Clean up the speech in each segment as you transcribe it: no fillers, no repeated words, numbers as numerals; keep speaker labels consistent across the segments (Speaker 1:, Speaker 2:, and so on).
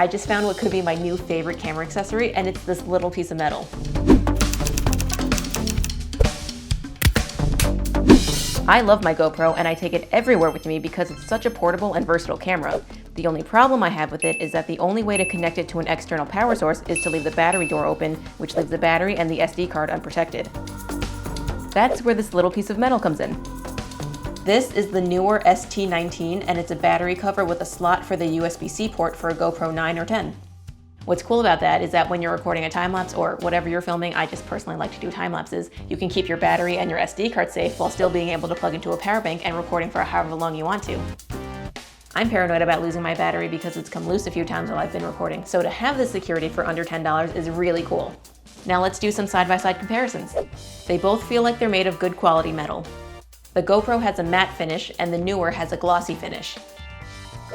Speaker 1: I just found what could be my new favorite camera accessory, and it's this little piece of metal. I love my GoPro and I take it everywhere with me because it's such a portable and versatile camera. The only problem I have with it is that the only way to connect it to an external power source is to leave the battery door open, which leaves the battery and the SD card unprotected. That's where this little piece of metal comes in. This is the Neewer ST19, and it's a battery cover with a slot for the USB-C port for a GoPro 9 or 10. What's cool about that is that when you're recording a time-lapse or whatever you're filming, I just personally like to do time-lapses, you can keep your battery and your SD card safe while still being able to plug into a power bank and recording for however long you want to. I'm paranoid about losing my battery because it's come loose a few times while I've been recording, so to have this security for under $10 is really cool. Now let's do some side-by-side comparisons. They both feel like they're made of good quality metal. The GoPro has a matte finish and the Neewer has a glossy finish.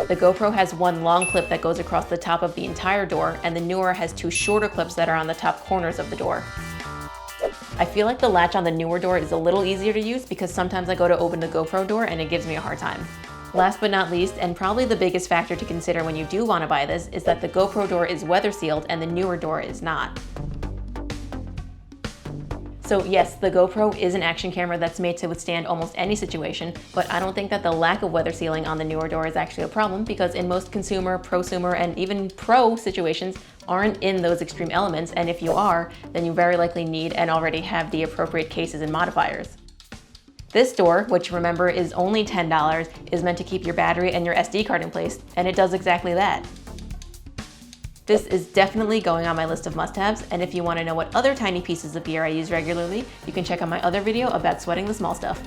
Speaker 1: The GoPro has one long clip that goes across the top of the entire door, and the Neewer has two shorter clips that are on the top corners of the door. I feel like the latch on the Neewer door is a little easier to use because sometimes I go to open the GoPro door and it gives me a hard time. Last but not least, and probably the biggest factor to consider when you do want to buy this, is that the GoPro door is weather sealed and the Neewer door is not. So yes, the GoPro is an action camera that's made to withstand almost any situation, but I don't think that the lack of weather sealing on the Neewer door is actually a problem because in most consumer, prosumer, and even pro situations aren't in those extreme elements, and if you are, then you very likely need and already have the appropriate cases and modifiers. This door, which remember is only $10, is meant to keep your battery and your SD card in place, and it does exactly that. This is definitely going on my list of must-haves, and if you want to know what other tiny pieces of gear I use regularly, you can check out my other video about sweating the small stuff.